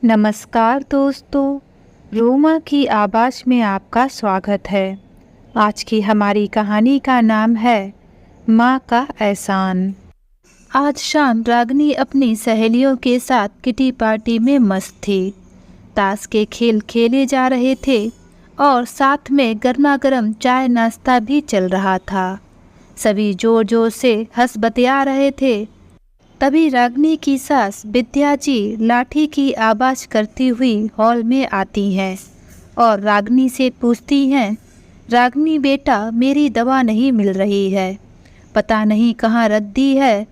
नमस्कार दोस्तों, रोमा की आवाज़ में आपका स्वागत है। आज की हमारी कहानी का नाम है माँ का एहसान। आज शाम रागनी अपनी सहेलियों के साथ किटी पार्टी में मस्त थी। ताश के खेल खेले जा रहे थे और साथ में गर्मा गर्म चाय नाश्ता भी चल रहा था। सभी जोर जोर से हंस बतिया रहे थे। तभी रागनी की सास विद्या जी लाठी की आवाज़ करती हुई हॉल में आती हैं और रागनी से पूछती हैं, रागनी बेटा, मेरी दवा नहीं मिल रही है, पता नहीं कहाँ रख दी है।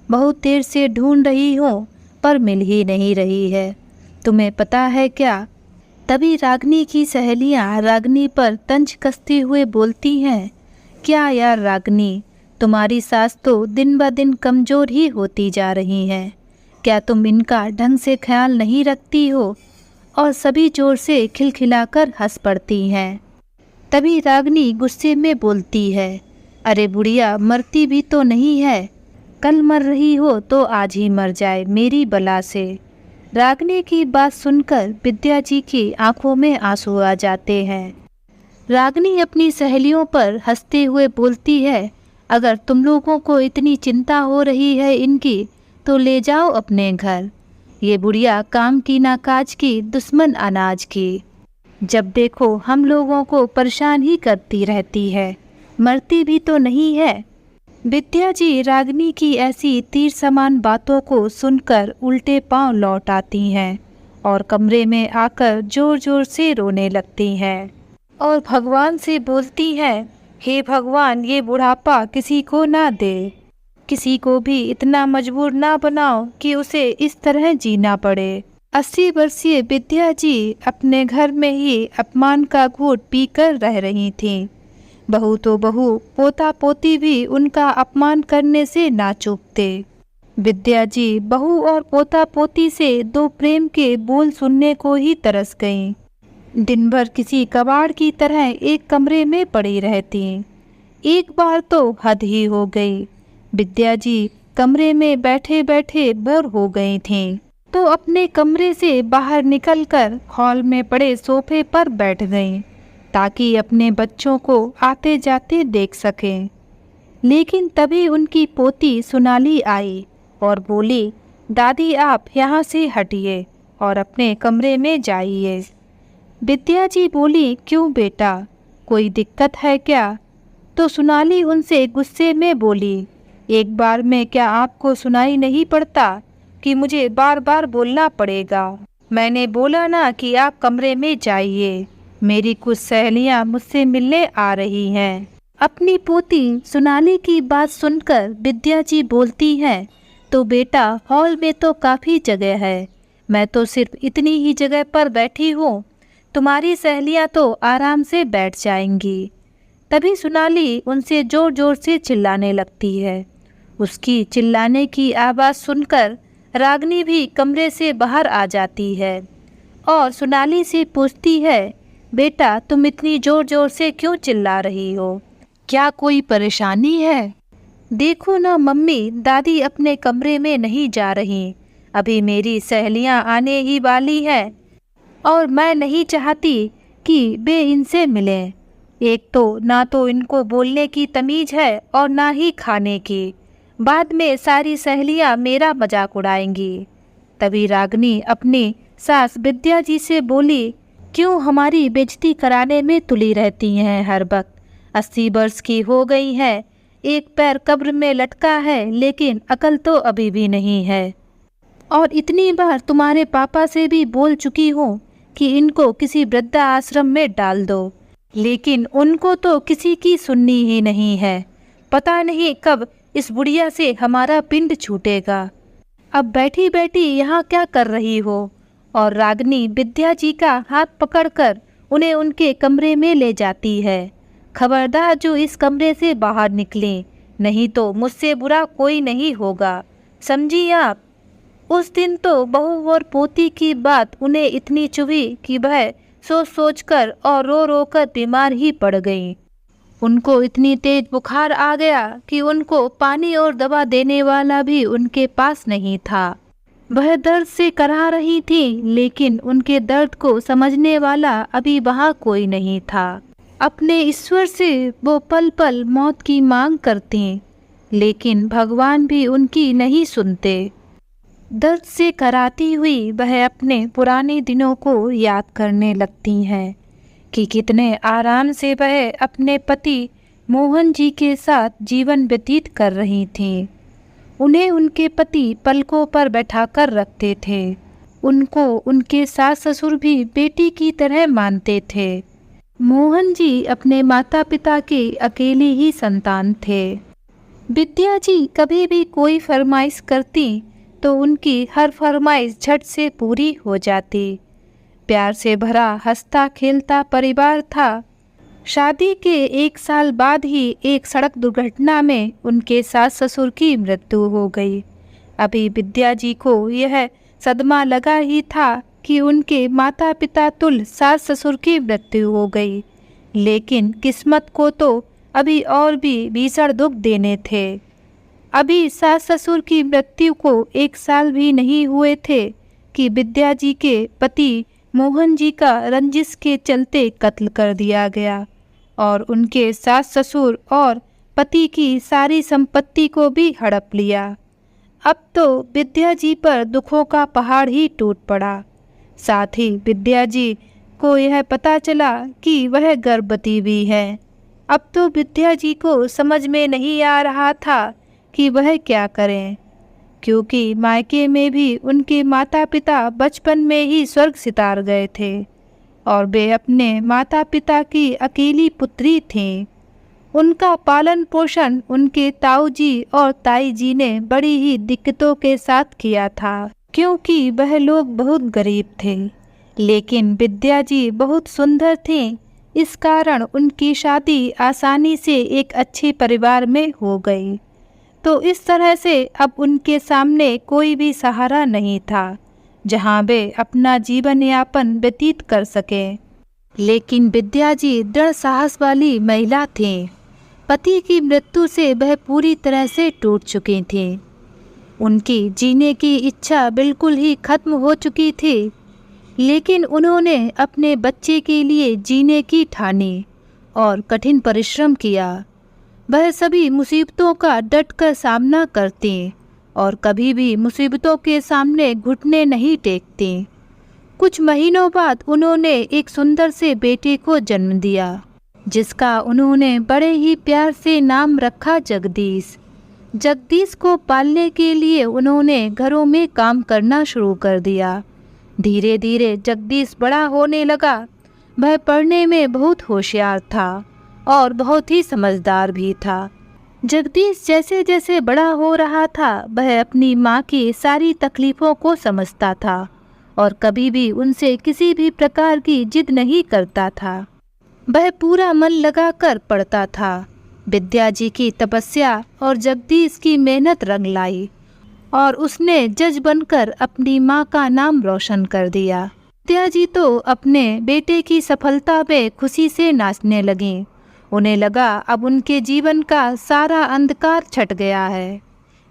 बहुत देर से ढूंढ रही हूँ पर मिल ही नहीं रही है, तुम्हें पता है क्या? तभी रागनी की सहेलियाँ रागनी पर तंज कसते हुए बोलती हैं, क्या यार रागनी, तुम्हारी सास तो दिन ब दिन कमज़ोर ही होती जा रही हैं। क्या तुम इनका ढंग से ख्याल नहीं रखती हो? और सभी जोर से खिलखिलाकर हंस पड़ती हैं। तभी रागनी गुस्से में बोलती है, अरे बुढ़िया, मरती भी तो नहीं है, कल मर रही हो तो आज ही मर जाए मेरी बला से। रागनी की बात सुनकर विद्या जी की आंखों में आंसू आ जाते हैं। रागनी अपनी सहेलियों पर हंसते हुए बोलती है, अगर तुम लोगों को इतनी चिंता हो रही है इनकी तो ले जाओ अपने घर। ये बुढ़िया काम की ना काज की, दुश्मन अनाज की। जब देखो हम लोगों को परेशान ही करती रहती है, मरती भी तो नहीं है। विद्या जी रागनी की ऐसी तीर समान बातों को सुनकर उल्टे पांव लौट आती हैं और कमरे में आकर जोर जोर से रोने लगती हैं और भगवान से बोलती हैं, हे भगवान, ये बुढ़ापा किसी को ना दे, किसी को भी इतना मजबूर ना बनाओ कि उसे इस तरह जीना पड़े। 80 वर्षीय विद्या जी अपने घर में ही अपमान का घूंट पीकर रह रही थीं। बहू तो बहू, पोता पोती भी उनका अपमान करने से ना चूकते। विद्या जी बहू और पोता पोती से दो प्रेम के बोल सुनने को ही तरस गईं। दिन भर किसी कबाड़ की तरह एक कमरे में पड़ी रहती। एक बार तो हद ही हो गई। विद्या जी कमरे में बैठे बैठे बोर हो गई थीं, तो अपने कमरे से बाहर निकलकर हॉल में पड़े सोफे पर बैठ गईं ताकि अपने बच्चों को आते जाते देख सकें। लेकिन तभी उनकी पोती सोनाली आई और बोली, दादी आप यहाँ से हटिए और अपने कमरे में जाइए। विद्या जी बोली, क्यों बेटा, कोई दिक्कत है क्या? तो सोनाली उनसे गुस्से में बोली, एक बार में क्या आपको सुनाई नहीं पड़ता कि मुझे बार बार बोलना पड़ेगा? मैंने बोला ना कि आप कमरे में जाइए, मेरी कुछ सहेलियां मुझसे मिलने आ रही हैं। अपनी पोती सोनाली की बात सुनकर विद्या जी बोलती हैं, तो बेटा हॉल में तो काफ़ी जगह है, मैं तो सिर्फ इतनी ही जगह पर बैठी हूँ, तुम्हारी सहेलियां तो आराम से बैठ जाएंगी। तभी सोनाली उनसे जोर जोर से चिल्लाने लगती है। उसकी चिल्लाने की आवाज़ सुनकर रागनी भी कमरे से बाहर आ जाती है और सोनाली से पूछती है, बेटा तुम इतनी जोर जोर से क्यों चिल्ला रही हो? क्या कोई परेशानी है? देखो ना मम्मी, दादी अपने कमरे में नहीं जा रही, अभी मेरी सहेलियां आने ही वाली हैं और मैं नहीं चाहती कि वे इनसे मिलें। एक तो ना तो इनको बोलने की तमीज़ है और ना ही खाने की, बाद में सारी सहेलियां मेरा मजाक उड़ाएंगी। तभी रागनी अपनी सास विद्या जी से बोली, क्यों हमारी बेइज्जती कराने में तुली रहती हैं हर वक्त? 80 वर्ष की हो गई है, एक पैर कब्र में लटका है लेकिन अकल तो अभी भी नहीं है। और इतनी बार तुम्हारे पापा से भी बोल चुकी हूँ कि इनको किसी वृद्धा आश्रम में डाल दो, लेकिन उनको तो किसी की सुननी ही नहीं है। पता नहीं कब इस बुढ़िया से हमारा पिंड छूटेगा। अब बैठी बैठी यहाँ क्या कर रही हो? और रागनी विद्या जी का हाथ पकड़कर उन्हें उनके कमरे में ले जाती है। खबरदार जो इस कमरे से बाहर निकले, नहीं तो मुझसे बुरा कोई नहीं होगा, समझी आप? उस दिन तो बहू और पोती की बात उन्हें इतनी चुभी कि वह सोच सोच कर और रो रो कर बीमार ही पड़ गईं। उनको इतनी तेज बुखार आ गया कि उनको पानी और दवा देने वाला भी उनके पास नहीं था। वह दर्द से कराह रही थी, लेकिन उनके दर्द को समझने वाला अभी वहाँ कोई नहीं था। अपने ईश्वर से वो पल पल मौत की मांग करती, लेकिन भगवान भी उनकी नहीं सुनते। दर्द से कराती हुई वह अपने पुराने दिनों को याद करने लगती हैं कि कितने आराम से वह अपने पति मोहन जी के साथ जीवन व्यतीत कर रही थीं। उन्हें उनके पति पलकों पर बैठाकर रखते थे। उनको उनके सास ससुर भी बेटी की तरह मानते थे। मोहन जी अपने माता पिता के अकेले ही संतान थे। विद्या जी कभी भी कोई फरमाइश करती तो उनकी हर फरमाइश झट से पूरी हो जाती। प्यार से भरा हंसता खेलता परिवार था। शादी के 1 साल बाद ही एक सड़क दुर्घटना में उनके सास ससुर की मृत्यु हो गई। अभी विद्या जी को यह सदमा लगा ही था कि उनके माता पिता तुल सास ससुर की मृत्यु हो गई, लेकिन किस्मत को तो अभी और भी भीषण दुख देने थे। अभी सास ससुर की मृत्यु को 1 साल भी नहीं हुए थे कि विद्या जी के पति मोहन जी का रंजिश के चलते कत्ल कर दिया गया और उनके सास ससुर और पति की सारी संपत्ति को भी हड़प लिया। अब तो विद्या जी पर दुखों का पहाड़ ही टूट पड़ा। साथ ही विद्या जी को यह पता चला कि वह गर्भवती भी है। अब तो विद्या जी को समझ में नहीं आ रहा था कि वह क्या करें, क्योंकि मायके में भी उनके माता पिता बचपन में ही स्वर्ग सितार गए थे और वे अपने माता पिता की अकेली पुत्री थीं। उनका पालन पोषण उनके ताऊ जी और ताई जी ने बड़ी ही दिक्कतों के साथ किया था, क्योंकि वह लोग बहुत गरीब थे। लेकिन विद्या जी बहुत सुंदर थीं, इस कारण उनकी शादी आसानी से एक अच्छे परिवार में हो गई। तो इस तरह से अब उनके सामने कोई भी सहारा नहीं था जहां वे अपना जीवन यापन व्यतीत कर सकें। लेकिन विद्या जी दृढ़ साहस वाली महिला थीं। पति की मृत्यु से वह पूरी तरह से टूट चुकी थीं। उनकी जीने की इच्छा बिल्कुल ही खत्म हो चुकी थी, लेकिन उन्होंने अपने बच्चे के लिए जीने की ठानी और कठिन परिश्रम किया। वह सभी मुसीबतों का डटकर सामना करती और कभी भी मुसीबतों के सामने घुटने नहीं टेकती। कुछ महीनों बाद उन्होंने एक सुंदर से बेटे को जन्म दिया, जिसका उन्होंने बड़े ही प्यार से नाम रखा जगदीश। जगदीश को पालने के लिए उन्होंने घरों में काम करना शुरू कर दिया। धीरे धीरे जगदीश बड़ा होने लगा। वह पढ़ने में बहुत होशियार था और बहुत ही समझदार भी था। जगदीश जैसे जैसे बड़ा हो रहा था, वह अपनी माँ की सारी तकलीफ़ों को समझता था और कभी भी उनसे किसी भी प्रकार की जिद नहीं करता था। वह पूरा मन लगाकर पढ़ता था। विद्या जी की तपस्या और जगदीश की मेहनत रंग लाई और उसने जज बनकर अपनी माँ का नाम रोशन कर दिया। विद्या जी तो अपने बेटे की सफलता में खुशी से नाचने लगीं। उन्हें लगा अब उनके जीवन का सारा अंधकार छट गया है।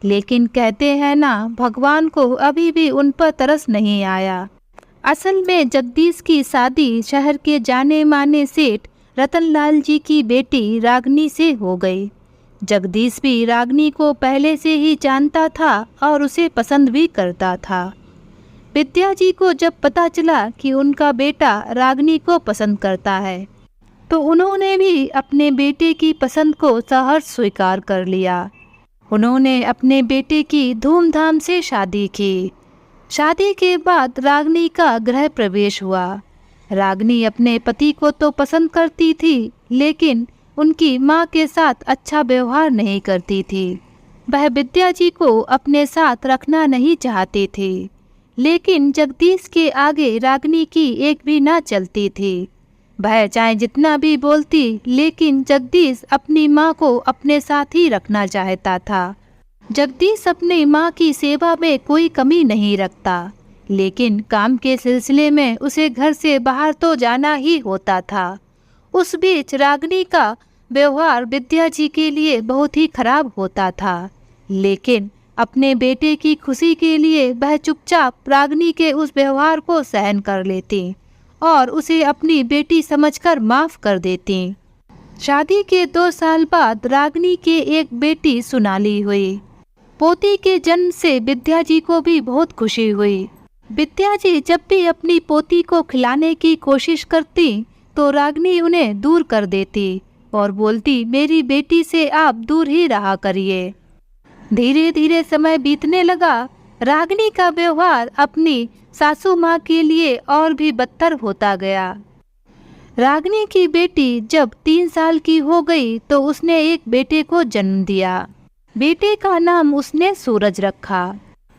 लेकिन कहते हैं ना, भगवान को अभी भी उन पर तरस नहीं आया। असल में जगदीश की शादी शहर के जाने माने सेठ रतनलाल जी की बेटी रागनी से हो गई। जगदीश भी रागनी को पहले से ही जानता था और उसे पसंद भी करता था। विद्या जी को जब पता चला कि उनका बेटा रागनी को पसंद करता है, तो उन्होंने भी अपने बेटे की पसंद को सहर्ष स्वीकार कर लिया। उन्होंने अपने बेटे की धूमधाम से शादी की। शादी के बाद रागनी का गृह प्रवेश हुआ। रागनी अपने पति को तो पसंद करती थी, लेकिन उनकी माँ के साथ अच्छा व्यवहार नहीं करती थी। वह विद्या जी को अपने साथ रखना नहीं चाहती थी, लेकिन जगदीश के आगे रागनी की एक भी ना चलती थी। वह चाहे जितना भी बोलती, लेकिन जगदीश अपनी माँ को अपने साथ ही रखना चाहता था। जगदीश अपनी माँ की सेवा में कोई कमी नहीं रखता, लेकिन काम के सिलसिले में उसे घर से बाहर तो जाना ही होता था। उस बीच रागनी का व्यवहार विद्या जी के लिए बहुत ही खराब होता था, लेकिन अपने बेटे की खुशी के लिए वह चुपचाप रागिनी के उस व्यवहार को सहन कर लेती और उसे अपनी बेटी समझकर माफ कर देती। शादी के 2 साल बाद रागिनी के एक बेटी सोनाली हुई। पोती के जन्म से विद्या जी को भी बहुत खुशी हुई। विद्या जी जब भी अपनी पोती को खिलाने की कोशिश करती तो रागिनी उन्हें दूर कर देती और बोलती, मेरी बेटी से आप दूर ही रहा करिए। धीरे धीरे समय बीतने लगा। रागिनी का व्यवहार अपनी सासू माँ के लिए और भी बदतर होता गया। रागिनी की बेटी जब 3 साल की हो गई तो उसने एक बेटे को जन्म दिया। बेटे का नाम उसने सूरज रखा।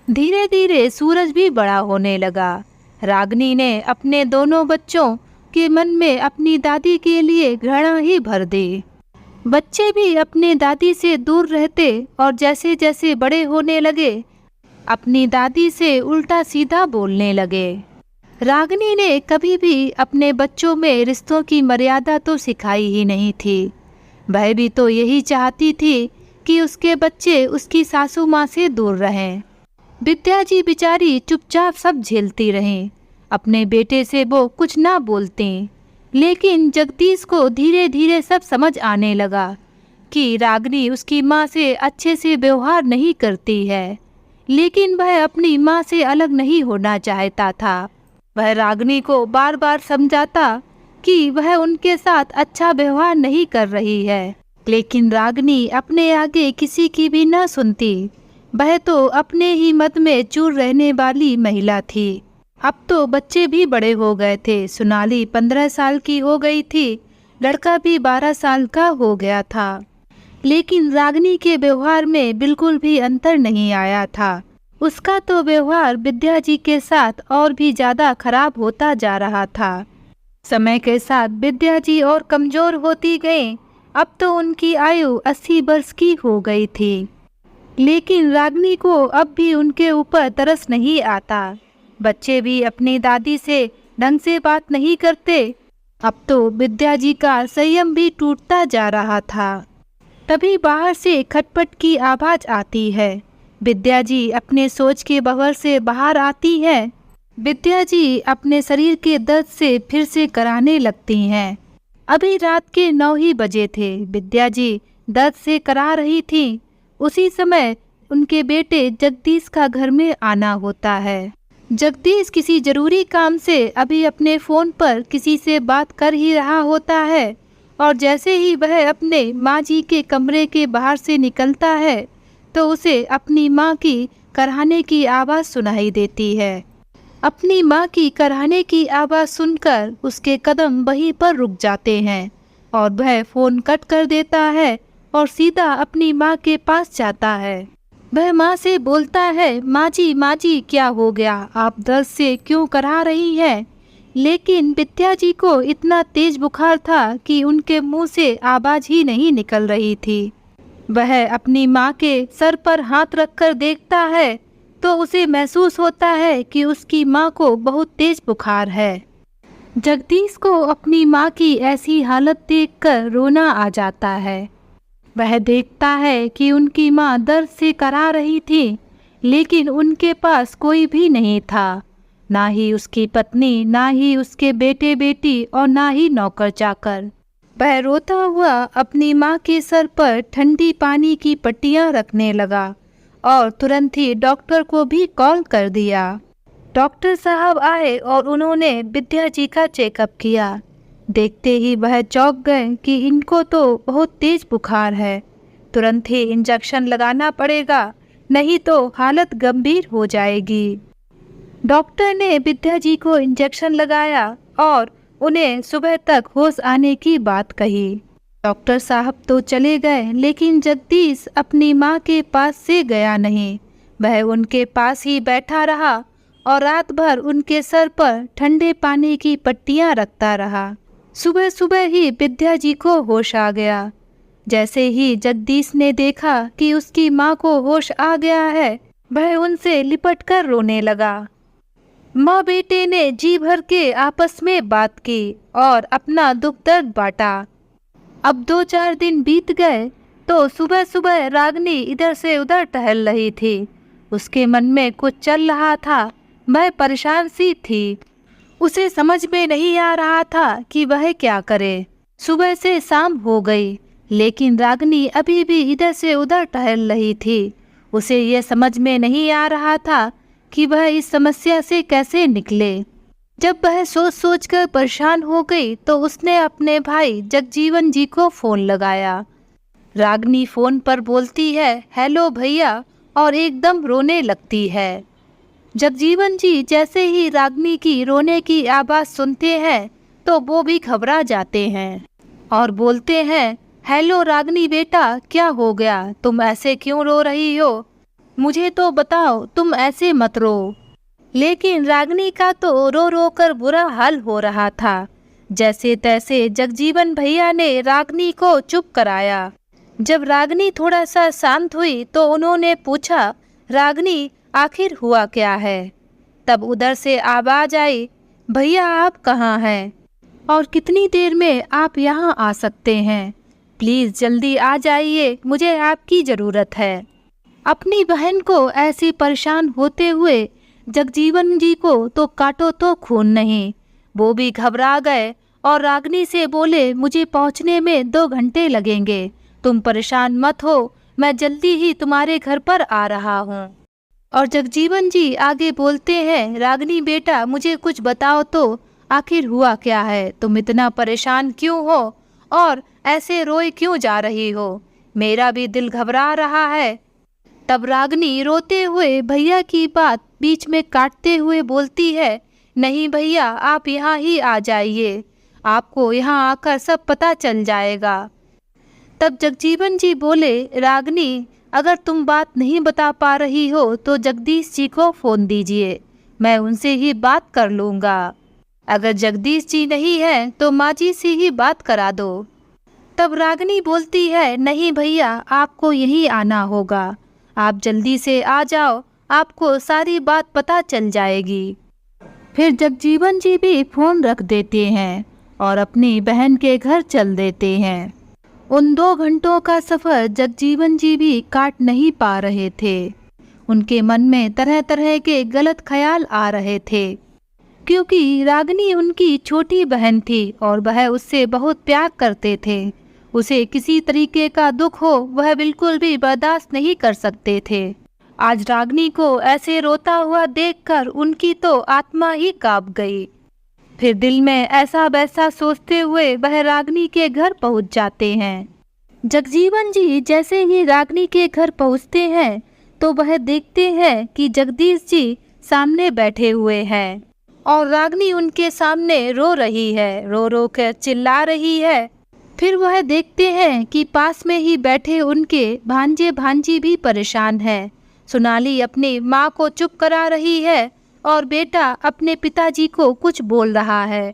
धीरे धीरे सूरज भी बड़ा होने लगा। रागिनी ने अपने दोनों बच्चों के मन में अपनी दादी के लिए घृणा ही भर दी। बच्चे भी अपने दादी से दूर रहते और जैसे जैसे बड़े होने लगे अपनी दादी से उल्टा सीधा बोलने लगे। रागिनी ने कभी भी अपने बच्चों में रिश्तों की मर्यादा तो सिखाई ही नहीं थी। वह भी तो यही चाहती थी कि उसके बच्चे उसकी सासू माँ से दूर रहें। विद्या जी बेचारी चुपचाप सब झेलती रहीं। अपने बेटे से वो कुछ ना बोलती, लेकिन जगदीश को धीरे धीरे सब समझ आने लगा कि रागिनी उसकी माँ से अच्छे से व्यवहार नहीं करती है, लेकिन वह अपनी माँ से अलग नहीं होना चाहता था। वह रागिनी को बार बार समझाता कि वह उनके साथ अच्छा व्यवहार नहीं कर रही है, लेकिन रागिनी अपने आगे किसी की भी न सुनती। वह तो अपने ही मत में चूर रहने वाली महिला थी। अब तो बच्चे भी बड़े हो गए थे। सोनाली 15 साल की हो गई थी, लड़का भी 12 साल का हो गया था, लेकिन रागिनी के व्यवहार में बिल्कुल भी अंतर नहीं आया था। उसका तो व्यवहार विद्या जी के साथ और भी ज़्यादा खराब होता जा रहा था। समय के साथ विद्या जी और कमज़ोर होती गईं। अब तो उनकी आयु 80 वर्ष की हो गई थी, लेकिन रागिनी को अब भी उनके ऊपर तरस नहीं आता। बच्चे भी अपनी दादी से ढंग से बात नहीं करते। अब तो विद्या जी का संयम भी टूटता जा रहा था। तभी बाहर से खटपट की आवाज़ आती है। विद्या जी अपने सोच के बहर से बाहर आती है। विद्या जी अपने शरीर के दर्द से फिर से कराने लगती हैं। अभी रात के 9 ही बजे थे। विद्या जी दर्द से करा रही थी। उसी समय उनके बेटे जगदीश का घर में आना होता है। जगदीश किसी जरूरी काम से अभी अपने फ़ोन पर किसी से बात कर ही रहा होता है और जैसे ही वह अपने माँ जी के कमरे के बाहर से निकलता है तो उसे अपनी माँ की कराहने की आवाज़ सुनाई देती है। अपनी माँ की कराहने की आवाज़ सुनकर उसके कदम वहीं पर रुक जाते हैं और वह फ़ोन कट कर देता है और सीधा अपनी माँ के पास जाता है। वह माँ से बोलता है, माँ जी क्या हो गया, आप दर्द से क्यों करा रही हैं? लेकिन विद्या जी को इतना तेज बुखार था कि उनके मुंह से आवाज़ ही नहीं निकल रही थी। वह अपनी माँ के सर पर हाथ रखकर देखता है तो उसे महसूस होता है कि उसकी माँ को बहुत तेज बुखार है। जगदीश को अपनी माँ की ऐसी हालत देखकर रोना आ जाता है। वह देखता है कि उनकी माँ दर्द से करा रही थी, लेकिन उनके पास कोई भी नहीं था, ना ही उसकी पत्नी, ना ही उसके बेटे बेटी और ना ही नौकर चाकर। वह रोता हुआ अपनी माँ के सर पर ठंडी पानी की पट्टियाँ रखने लगा और तुरंत ही डॉक्टर को भी कॉल कर दिया। डॉक्टर साहब आए और उन्होंने विद्या जी का चेकअप किया। देखते ही वह चौंक गए कि इनको तो बहुत तेज बुखार है, तुरंत ही इंजेक्शन लगाना पड़ेगा, नहीं तो हालत गंभीर हो जाएगी। डॉक्टर ने विद्या जी को इंजेक्शन लगाया और उन्हें सुबह तक होश आने की बात कही। डॉक्टर साहब तो चले गए, लेकिन जगदीश अपनी माँ के पास से गया नहीं। वह उनके पास ही बैठा रहा और रात भर उनके सर पर ठंडे पानी की पट्टियाँ रखता रहा। सुबह सुबह ही विद्या जी को होश आ गया। जैसे ही जगदीश ने देखा कि उसकी माँ को होश आ गया है, वह उनसे लिपटकर रोने लगा। माँ बेटे ने जी भर के आपस में बात की और अपना दुख दर्द बांटा। अब 2-4 दिन बीत गए। तो सुबह सुबह रागिनी इधर से उधर टहल रही थी। उसके मन में कुछ चल रहा था। वह परेशान सी थी। उसे समझ में नहीं आ रहा था कि वह क्या करे। सुबह से शाम हो गई, लेकिन रागिनी अभी भी इधर से उधर टहल रही थी। उसे यह समझ में नहीं आ रहा था कि वह इस समस्या से कैसे निकले। जब वह सोच सोच कर परेशान हो गई तो उसने अपने भाई जगजीवन जी को फोन लगाया। रागिनी फोन पर बोलती है, हेलो भैया, और एकदम रोने लगती है। जगजीवन जी जैसे ही रागिनी की रोने की आवाज़ सुनते हैं तो वो भी घबरा जाते हैं और बोलते हैं, हेलो रागिनी बेटा, क्या हो गया? तुम ऐसे क्यों रो रही हो? मुझे तो बताओ, तुम ऐसे मत रो। लेकिन रागिनी का तो रो रो कर बुरा हाल हो रहा था। जैसे तैसे जगजीवन भैया ने रागिनी को चुप कराया। जब रागिनी थोड़ा सा शांत हुई तो उन्होंने पूछा, रागिनी आखिर हुआ क्या है? तब उधर से आवाज आई, भैया आप कहाँ हैं और कितनी देर में आप यहाँ आ सकते हैं? प्लीज़ जल्दी आ जाइए, मुझे आपकी ज़रूरत है। अपनी बहन को ऐसे परेशान होते हुए जगजीवन जी को तो काटो तो खून नहीं। वो भी घबरा गए और रागिनी से बोले, मुझे पहुँचने में 2 घंटे लगेंगे, तुम परेशान मत हो, मैं जल्दी ही तुम्हारे घर पर आ रहा हूँ। और जगजीवन जी आगे बोलते हैं, रागिनी बेटा मुझे कुछ बताओ तो, आखिर हुआ क्या है? तुम इतना परेशान क्यों हो और ऐसे रोए क्यों जा रही हो? मेरा भी दिल घबरा रहा है। तब रागिनी रोते हुए भैया की बात बीच में काटते हुए बोलती है, नहीं भैया, आप यहाँ ही आ जाइए, आपको यहाँ आकर सब पता चल जाएगा। तब जगजीवन जी बोले, रागिनी अगर तुम बात नहीं बता पा रही हो तो जगदीश जी को फ़ोन दीजिए, मैं उनसे ही बात कर लूँगा। अगर जगदीश जी नहीं है तो माँ जी से ही बात करा दो। तब रागिनी बोलती है, नहीं भैया, आपको यहीं आना होगा, आप जल्दी से आ जाओ, आपको सारी बात पता चल जाएगी। फिर जगजीवन जी भी फ़ोन रख देते हैं और अपनी बहन के घर चल देते हैं। उन 2 घंटों का सफ़र जगजीवन जी भी काट नहीं पा रहे थे। उनके मन में तरह तरह के गलत ख्याल आ रहे थे, क्योंकि रागिनी उनकी छोटी बहन थी और वह उससे बहुत प्यार करते थे। उसे किसी तरीके का दुख हो वह बिल्कुल भी बर्दाश्त नहीं कर सकते थे। आज रागिनी को ऐसे रोता हुआ देखकर उनकी तो आत्मा ही कांप गई। फिर दिल में ऐसा वैसा सोचते हुए वह रागिनी के घर पहुंच जाते हैं। जगजीवन जी जैसे ही रागिनी के घर पहुंचते हैं तो वह देखते हैं कि जगदीश जी सामने बैठे हुए हैं और रागिनी उनके सामने रो रही है, रो रो कर चिल्ला रही है। फिर वह देखते हैं कि पास में ही बैठे उनके भांजे भांजी भी परेशान हैं। सोनाली अपनी माँ को चुप करा रही है और बेटा अपने पिताजी को कुछ बोल रहा है।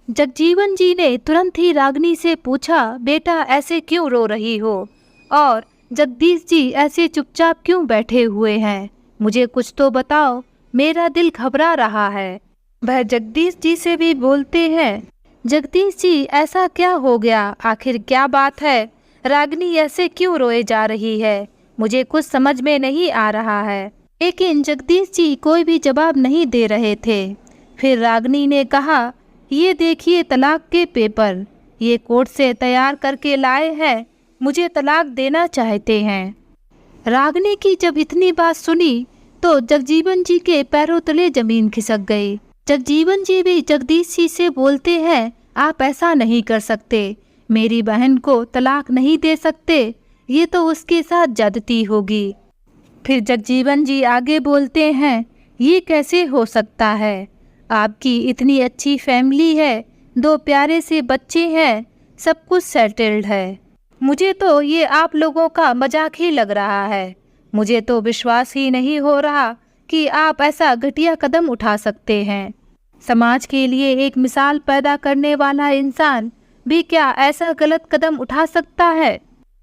जगजीवन जी ने तुरंत ही रागिनी से पूछा, बेटा ऐसे क्यों रो रही हो और जगदीश जी ऐसे चुपचाप क्यों बैठे हुए हैं? मुझे कुछ तो बताओ, मेरा दिल घबरा रहा है। वह जगदीश जी से भी बोलते हैं, जगदीश जी ऐसा क्या हो गया? आखिर क्या बात है? रागिनी ऐसे क्यों रोए जा रही है? मुझे कुछ समझ में नहीं आ रहा है। लेकिन जगदीश जी कोई भी जवाब नहीं दे रहे थे। फिर रागिनी ने कहा, ये देखिए तलाक के पेपर, ये कोर्ट से तैयार करके लाए हैं, मुझे तलाक देना चाहते हैं। रागिनी की जब इतनी बात सुनी तो जगजीवन जी के पैरों तले जमीन खिसक गई। जगजीवन जी भी जगदीश जी से बोलते हैं, आप ऐसा नहीं कर सकते, मेरी बहन को तलाक नहीं दे सकते, ये तो उसके साथ ज्यादती होगी। फिर जगजीवन जी आगे बोलते हैं, ये कैसे हो सकता है? आपकी इतनी अच्छी फैमिली है, 2 प्यारे से बच्चे हैं, सब कुछ सेटल्ड है। मुझे तो ये आप लोगों का मजाक ही लग रहा है। मुझे तो विश्वास ही नहीं हो रहा कि आप ऐसा घटिया कदम उठा सकते हैं। समाज के लिए एक मिसाल पैदा करने वाला इंसान भी क्या ऐसा गलत कदम उठा सकता है?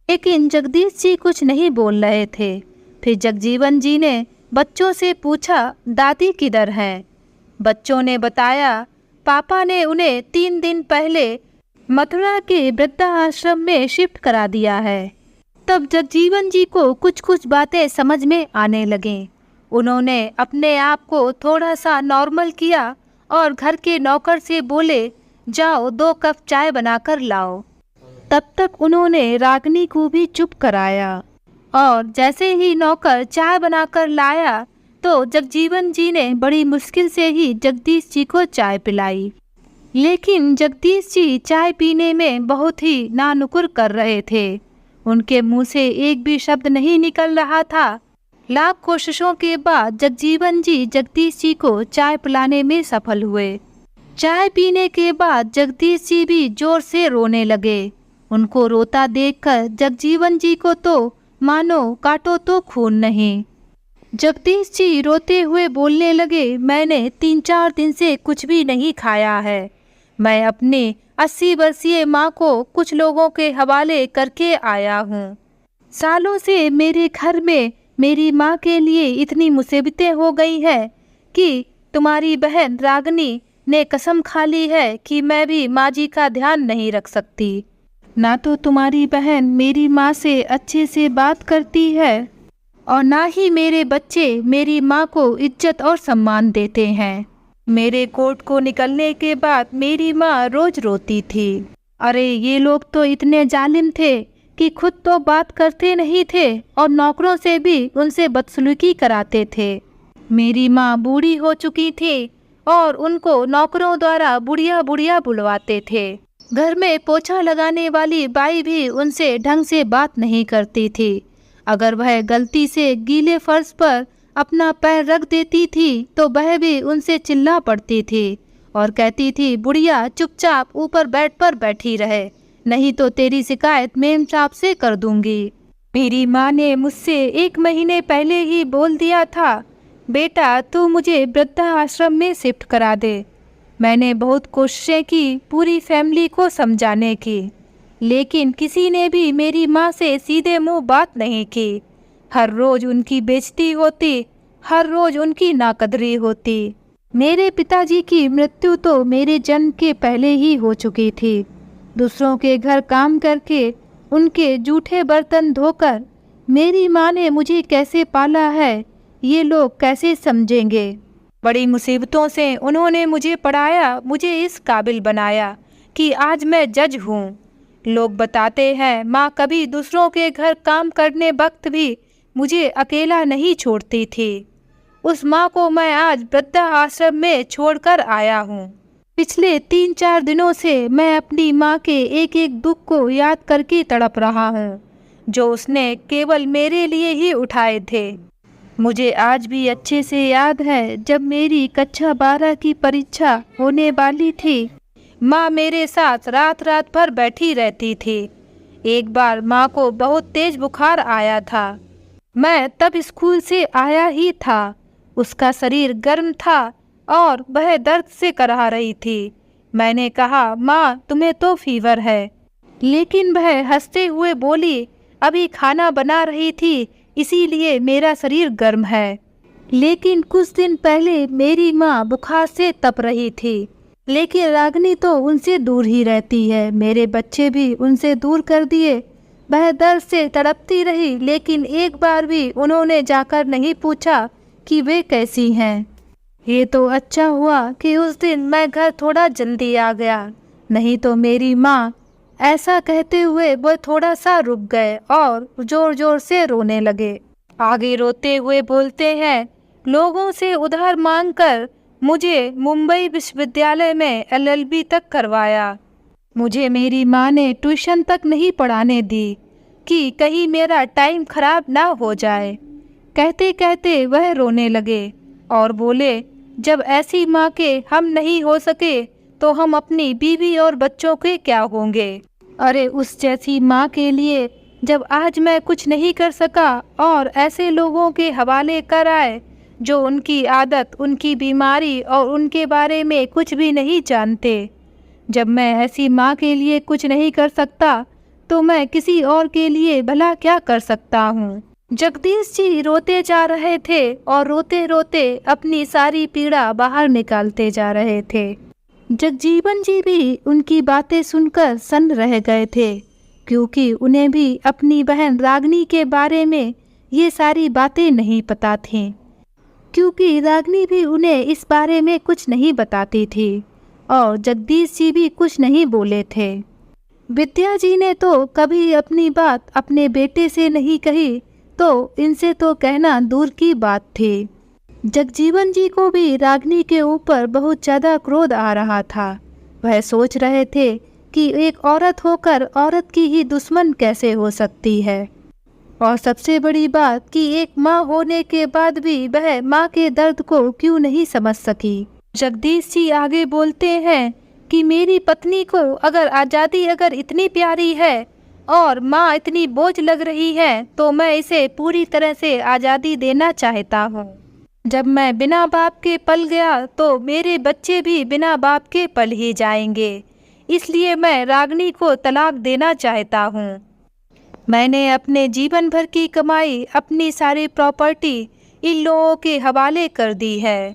लेकिन जगदीश जी कुछ नहीं बोल रहे थे। फिर जगजीवन जी ने बच्चों से पूछा, दादी किधर हैं? बच्चों ने बताया, पापा ने उन्हें 3 दिन पहले मथुरा के वृद्धाश्रम में शिफ्ट करा दिया है। तब जगजीवन जी को कुछ कुछ बातें समझ में आने लगीं। उन्होंने अपने आप को थोड़ा सा नॉर्मल किया और घर के नौकर से बोले, जाओ 2 कप चाय बनाकर लाओ। तब तक उन्होंने रागिनी को भी चुप कराया और जैसे ही नौकर चाय बनाकर लाया तो जगजीवन जी ने बड़ी मुश्किल से ही जगदीश जी को चाय पिलाई। लेकिन जगदीश जी चाय पीने में बहुत ही नानुकुर कर रहे थे। उनके मुंह से एक भी शब्द नहीं निकल रहा था। लाख कोशिशों के बाद जगजीवन जी जगदीश जी को चाय पिलाने में सफल हुए। चाय पीने के बाद जगदीश जी भी जोर से रोने लगे। उनको रोता देखकर जगजीवन जी को तो मानो काटो तो खून नहीं। जगदीश जी रोते हुए बोलने लगे, मैंने 3-4 दिन से कुछ भी नहीं खाया है। मैं अपनी 80 वर्षीय माँ को कुछ लोगों के हवाले करके आया हूँ। सालों से मेरे घर में मेरी माँ के लिए इतनी मुसीबतें हो गई है कि तुम्हारी बहन रागिनी ने कसम खा ली है कि मैं भी माँ जी का ध्यान नहीं रख सकती। ना तो तुम्हारी बहन मेरी माँ से अच्छे से बात करती है और ना ही मेरे बच्चे मेरी माँ को इज्जत और सम्मान देते हैं। मेरे कोर्ट को निकलने के बाद मेरी माँ रोज रोती थी। अरे ये लोग तो इतने जालिम थे कि खुद तो बात करते नहीं थे और नौकरों से भी उनसे बदसलूकी कराते थे। मेरी माँ बूढ़ी हो चुकी थी और उनको नौकरों द्वारा बुढ़िया बुढ़िया बुलवाते थे। घर में पोछा लगाने वाली बाई भी उनसे ढंग से बात नहीं करती थी। अगर वह गलती से गीले फर्श पर अपना पैर रख देती थी तो वह भी उनसे चिल्ला पड़ती थी और कहती थी, बुढ़िया चुपचाप ऊपर बेड पर बैठी रहे, नहीं तो तेरी शिकायत मेम साहब से कर दूंगी। मेरी माँ ने मुझसे 1 महीने पहले ही बोल दिया था, बेटा तू मुझे वृद्धाश्रम में शिफ्ट करा दे। मैंने बहुत कोशिशें की पूरी फैमिली को समझाने की, लेकिन किसी ने भी मेरी माँ से सीधे मुंह बात नहीं की। हर रोज उनकी बेइज्जती होती, हर रोज उनकी नाकदरी होती। मेरे पिताजी की मृत्यु तो मेरे जन्म के पहले ही हो चुकी थी। दूसरों के घर काम करके उनके जूठे बर्तन धोकर मेरी माँ ने मुझे कैसे पाला है, ये लोग कैसे समझेंगे। बड़ी मुसीबतों से उन्होंने मुझे पढ़ाया, मुझे इस काबिल बनाया कि आज मैं जज हूँ। लोग बताते हैं माँ कभी दूसरों के घर काम करने वक्त भी मुझे अकेला नहीं छोड़ती थी। उस माँ को मैं आज वृद्धाश्रम में छोड़कर आया हूँ। पिछले 3-4 दिनों से मैं अपनी माँ के एक एक दुख को याद करके तड़प रहा हूँ, जो उसने केवल मेरे लिए ही उठाए थे। मुझे आज भी अच्छे से याद है जब मेरी कक्षा 12 की परीक्षा होने वाली थी। माँ मेरे साथ रात रात भर बैठी रहती थी। एक बार माँ को बहुत तेज बुखार आया था। मैं तब स्कूल से आया ही था। उसका शरीर गर्म था और वह दर्द से कराह रही थी। मैंने कहा, माँ तुम्हें तो फीवर है, लेकिन वह हंसते हुए बोली, अभी खाना बना रही थी इसीलिए मेरा शरीर गर्म है। लेकिन कुछ दिन पहले मेरी माँ बुखार से तप रही थी, लेकिन रागिनी तो उनसे दूर ही रहती है। मेरे बच्चे भी उनसे दूर कर दिए। वह दर्द से तड़पती रही, लेकिन एक बार भी उन्होंने जाकर नहीं पूछा कि वे कैसी हैं। ये तो अच्छा हुआ कि उस दिन मैं घर थोड़ा जल्दी आ गया, नहीं तो मेरी माँ, ऐसा कहते हुए वो थोड़ा सा रुक गए और जोर जोर से रोने लगे। आगे रोते हुए बोलते हैं, लोगों से उधार मांगकर मुझे मुंबई विश्वविद्यालय में LLB तक करवाया। मुझे मेरी माँ ने ट्यूशन तक नहीं पढ़ाने दी कि कहीं मेरा टाइम खराब ना हो जाए। कहते कहते वह रोने लगे और बोले, जब ऐसी माँ के हम नहीं हो सके तो हम अपनी बीवी और बच्चों के क्या होंगे। अरे उस जैसी माँ के लिए जब आज मैं कुछ नहीं कर सका और ऐसे लोगों के हवाले कर आए जो उनकी आदत, उनकी बीमारी और उनके बारे में कुछ भी नहीं जानते। जब मैं ऐसी माँ के लिए कुछ नहीं कर सकता तो मैं किसी और के लिए भला क्या कर सकता हूँ। जगदीश जी रोते जा रहे थे और रोते रोते अपनी सारी पीड़ा बाहर निकालते जा रहे थे। जगजीवन जी भी उनकी बातें सुनकर सन्न रह गए थे, क्योंकि उन्हें भी अपनी बहन रागिनी के बारे में ये सारी बातें नहीं पता थीं, क्योंकि रागिनी भी उन्हें इस बारे में कुछ नहीं बताती थी और जगदीश जी भी कुछ नहीं बोले थे। विद्या जी ने तो कभी अपनी बात अपने बेटे से नहीं कही, तो इनसे तो कहना दूर की बात थी। जगजीवन जी को भी रागिनी के ऊपर बहुत ज़्यादा क्रोध आ रहा था। वह सोच रहे थे कि एक औरत होकर औरत की ही दुश्मन कैसे हो सकती है, और सबसे बड़ी बात कि एक माँ होने के बाद भी वह माँ के दर्द को क्यों नहीं समझ सकी। जगदीश जी आगे बोलते हैं कि मेरी पत्नी को अगर आज़ादी अगर इतनी प्यारी है और माँ इतनी बोझ लग रही है, तो मैं इसे पूरी तरह से आज़ादी देना चाहता हूँ। जब मैं बिना बाप के पल गया तो मेरे बच्चे भी बिना बाप के पल ही जाएंगे, इसलिए मैं रागिनी को तलाक देना चाहता हूँ। मैंने अपने जीवन भर की कमाई, अपनी सारी प्रॉपर्टी इन लोगों के हवाले कर दी है,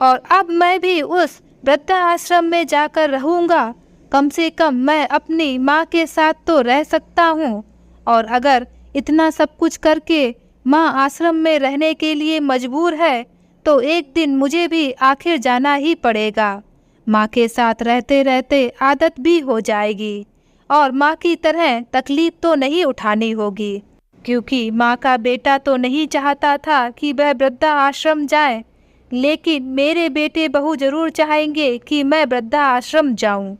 और अब मैं भी उस वृद्धाश्रम में जाकर रहूँगा। कम से कम मैं अपनी माँ के साथ तो रह सकता हूँ, और अगर इतना सब कुछ करके माँ आश्रम में रहने के लिए मजबूर है, तो एक दिन मुझे भी आखिर जाना ही पड़ेगा। माँ के साथ रहते रहते आदत भी हो जाएगी, और माँ की तरह तकलीफ तो नहीं उठानी होगी, क्योंकि माँ का बेटा तो नहीं चाहता था कि वह वृद्धा आश्रम जाए, लेकिन मेरे बेटे बहू जरूर चाहेंगे कि मैं वृद्धा आश्रम जाऊं,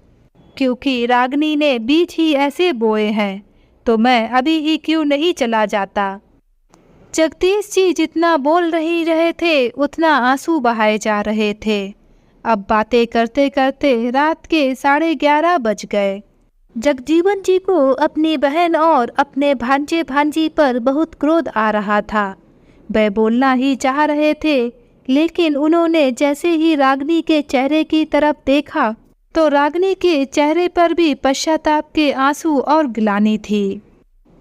क्योंकि रागिनी ने बीज ही ऐसे बोए हैं, तो मैं अभी ही क्यों नहीं चला जाता। जगदीश जी जितना बोल रहे थे उतना आंसू बहाए जा रहे थे। अब बातें करते करते रात के 11:30 बज गए। जगजीवन जी को अपनी बहन और अपने भांजे भांजी पर बहुत क्रोध आ रहा था। वह बोलना ही चाह रहे थे, लेकिन उन्होंने जैसे ही रागिनी के चेहरे की तरफ देखा तो रागिनी के चेहरे पर भी पश्चाताप के आंसू और गिलानी थी।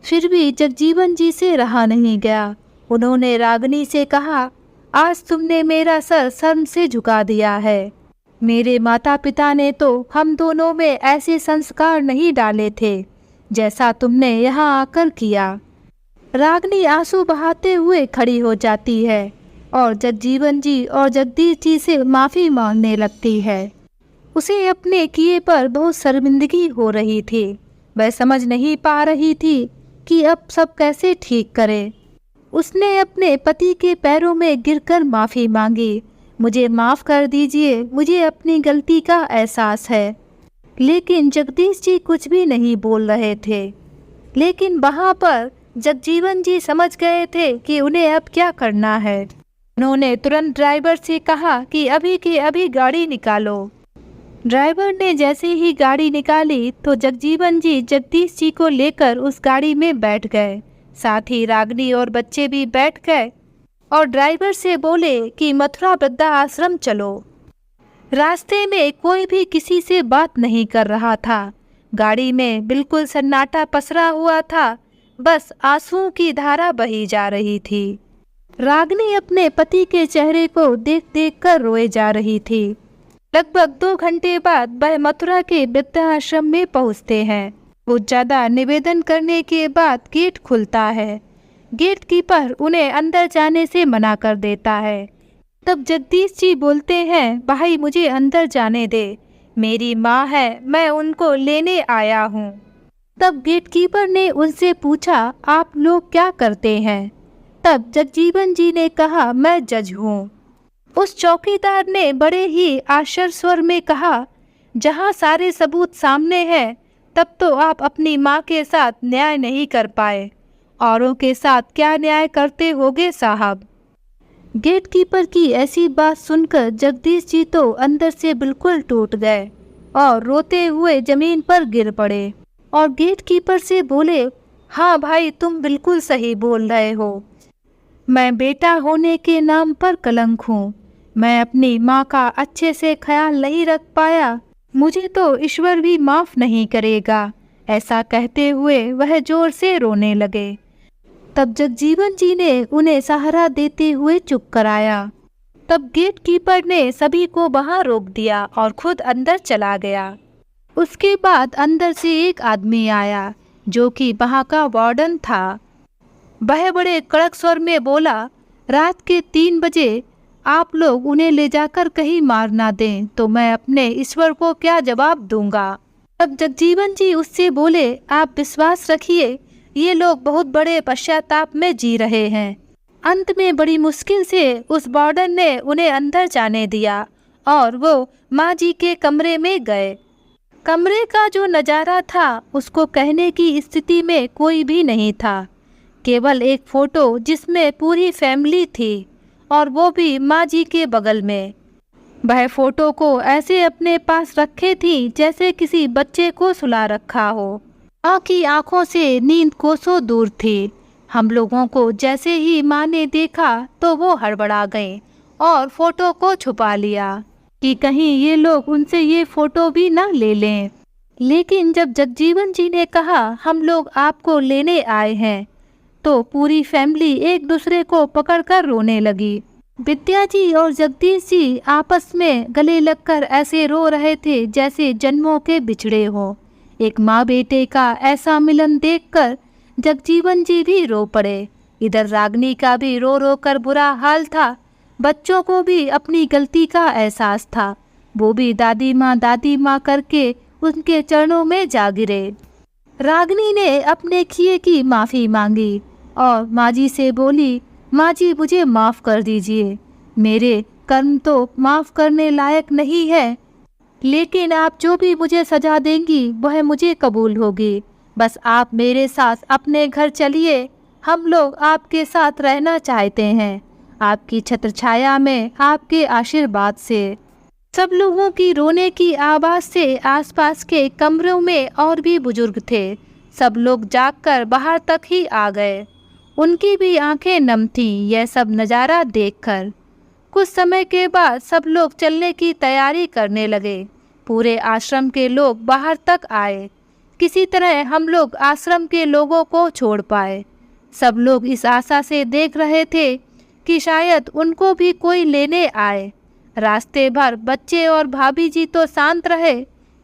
फिर भी जगजीवन जी से रहा नहीं गया। उन्होंने रागिनी से कहा, आज तुमने मेरा सर शर्म से झुका दिया है। मेरे माता पिता ने तो हम दोनों में ऐसे संस्कार नहीं डाले थे जैसा तुमने यहाँ आकर किया। रागिनी आंसू बहाते हुए खड़ी हो जाती है और जगजीवन जी और जगदीश जी से माफ़ी मांगने लगती है। उसे अपने किए पर बहुत शर्मिंदगी हो रही थी। वह समझ नहीं पा रही थी कि अब सब कैसे ठीक करे। उसने अपने पति के पैरों में गिरकर माफ़ी मांगी। मुझे माफ़ कर दीजिए, मुझे अपनी गलती का एहसास है। लेकिन जगदीश जी कुछ भी नहीं बोल रहे थे। लेकिन वहाँ पर जगजीवन जी समझ गए थे कि उन्हें अब क्या करना है। उन्होंने तुरंत ड्राइवर से कहा कि अभी के अभी गाड़ी निकालो। ड्राइवर ने जैसे ही गाड़ी निकाली तो जगजीवन जी जगदीश जी को लेकर उस गाड़ी में बैठ गए। साथ ही रागिनी और बच्चे भी बैठ गए और ड्राइवर से बोले कि मथुरा वृद्धा आश्रम चलो। रास्ते में कोई भी किसी से बात नहीं कर रहा था। गाड़ी में बिल्कुल सन्नाटा पसरा हुआ था, बस आंसुओं की धारा बही जा रही थी। रागिनी अपने पति के चेहरे को देख देख कर रोए जा रही थी। लगभग 2 घंटे बाद वह मथुरा के वृद्धाश्रम में पहुंचते हैं। बहुत ज़्यादा निवेदन करने के बाद गेट खुलता है। गेट कीपर उन्हें अंदर जाने से मना कर देता है। तब जगदीश जी बोलते हैं, भाई मुझे अंदर जाने दे, मेरी माँ है, मैं उनको लेने आया हूँ। तब गेट कीपर ने उनसे पूछा, आप लोग क्या करते हैं? तब जगजीवन जी ने कहा, मैं जज हूँ। उस चौकीदार ने बड़े ही आश्चर्य स्वर में कहा, जहाँ सारे सबूत सामने हैं तब तो आप अपनी माँ के साथ न्याय नहीं कर पाए, औरों के साथ क्या न्याय करते होगे साहब। गेट कीपर की ऐसी बात सुनकर जगदीश जी तो अंदर से बिल्कुल टूट गए और रोते हुए जमीन पर गिर पड़े और गेट कीपर से बोले, हाँ भाई तुम बिल्कुल सही बोल रहे हो। मैं बेटा होने के नाम पर कलंक हूँ। मैं अपनी माँ का अच्छे से ख्याल नहीं रख पाया, मुझे तो ईश्वर भी माफ़ नहीं करेगा। ऐसा कहते हुए वह जोर से रोने लगे। तब जगजीवन जी ने उन्हें सहारा देते हुए चुप कराया। तब गेट कीपर ने सभी को वहां रोक दिया और खुद अंदर चला गया। उसके बाद अंदर से एक आदमी आया। जो कि वहाँ का वार्डन था। वह बड़े कड़क स्वर में बोला, रात के 3 बजे आप लोग उन्हें ले जाकर कहीं मार ना दें तो मैं अपने ईश्वर को क्या जवाब दूंगा। तब जगजीवन जी उससे बोले, आप विश्वास रखिए, ये लोग बहुत बड़े पश्चाताप में जी रहे हैं। अंत में बड़ी मुश्किल से उस वार्डन ने उन्हें अंदर जाने दिया और वो माँ जी के कमरे में गए। कमरे का जो नज़ारा था उसको कहने की स्थिति में कोई भी नहीं था। केवल एक फोटो जिसमें पूरी फैमिली थी और वो भी माँ जी के बगल में। वह फोटो को ऐसे अपने पास रखे थी जैसे किसी बच्चे को सुला रखा हो। माँ की आंखों से नींद कोसों दूर थी। हम लोगों को जैसे ही माँ ने देखा तो वो हड़बड़ा गई और फोटो को छुपा लिया कि कहीं ये लोग उनसे ये फोटो भी ना ले लें। लेकिन जब जगजीवन जी ने कहा हम लोग आपको लेने आए हैं तो पूरी फैमिली एक दूसरे को पकड़कर रोने लगी। विद्या जी और जगदीश जी आपस में गले लगकर ऐसे रो रहे थे जैसे जन्मों के बिछड़े हो। एक माँ बेटे का ऐसा मिलन देखकर जगजीवन जी भी रो पड़े। इधर रागिनी का भी रो रो कर बुरा हाल था। बच्चों को भी अपनी गलती का एहसास था। वो भी दादी माँ करके उनके चरणों में जा गिरे। रागिनी ने अपने किए की माफ़ी मांगी और माँ जी से बोली, माँ जी मुझे माफ़ कर दीजिए, मेरे कर्म तो माफ़ करने लायक नहीं है, लेकिन आप जो भी मुझे सज़ा देंगी वह मुझे कबूल होगी। बस आप मेरे साथ अपने घर चलिए, हम लोग आपके साथ रहना चाहते हैं, आपकी छत्र छाया में, आपके आशीर्वाद से। सब लोगों की रोने की आवाज़ से आसपास के कमरों में और भी बुजुर्ग थे। सब लोग जागकर बाहर तक ही आ गए। उनकी भी आंखें नम थीं यह सब नज़ारा देखकर। कुछ समय के बाद सब लोग चलने की तैयारी करने लगे। पूरे आश्रम के लोग बाहर तक आए। किसी तरह हम लोग आश्रम के लोगों को छोड़ पाए। सब लोग इस आशा से देख रहे थे कि शायद उनको भी कोई लेने आए। रास्ते भर बच्चे और भाभी जी तो शांत रहे,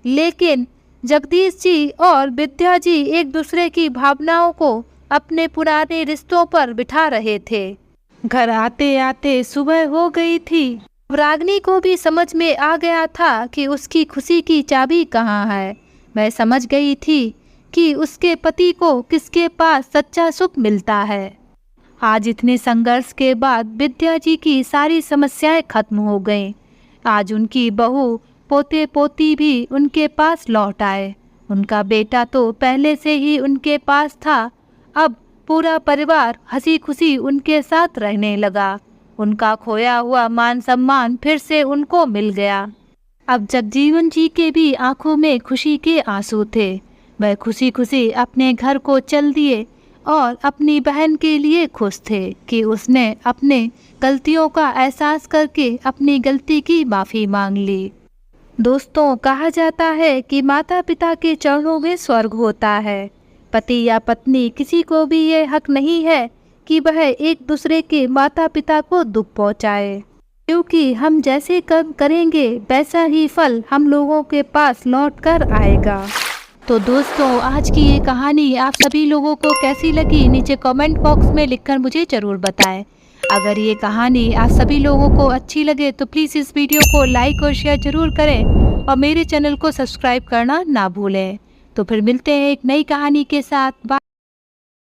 लेकिन जगदीश जी और विद्या जी एक दूसरे की भावनाओं को अपने पुराने रिश्तों पर बिठा रहे थे। घर आते आते सुबह हो गई थी। रागिनी को भी समझ में आ गया था कि उसकी खुशी की चाबी कहाँ है। वह समझ गई थी कि उसके पति को किसके पास सच्चा सुख मिलता है। आज इतने संघर्ष के बाद विद्या जी की सारी समस्याएं खत्म हो गईं। आज उनकी बहू पोते पोती भी उनके पास लौट आए। उनका बेटा तो पहले से ही उनके पास था। अब पूरा परिवार हंसी खुशी उनके साथ रहने लगा। उनका खोया हुआ मान सम्मान फिर से उनको मिल गया। अब जगजीवन जी के भी आंखों में खुशी के आंसू थे। वह खुशी खुशी अपने घर को चल दिए और अपनी बहन के लिए खुश थे कि उसने अपने गलतियों का एहसास करके अपनी गलती की माफ़ी मांग ली। दोस्तों, कहा जाता है कि माता पिता के चरणों में स्वर्ग होता है। पति या पत्नी किसी को भी ये हक नहीं है कि वह एक दूसरे के माता पिता को दुख पहुंचाए, क्योंकि हम जैसे कर्म करेंगे वैसा ही फल हम लोगों के पास लौट कर आएगा। तो दोस्तों, आज की ये कहानी आप सभी लोगों को कैसी लगी नीचे कमेंट बॉक्स में लिखकर मुझे ज़रूर बताएं। अगर ये कहानी आप सभी लोगों को अच्छी लगे तो प्लीज़ इस वीडियो को लाइक और शेयर ज़रूर करें और मेरे चैनल को सब्सक्राइब करना ना भूलें। तो फिर मिलते हैं एक नई कहानी के साथ। बाय।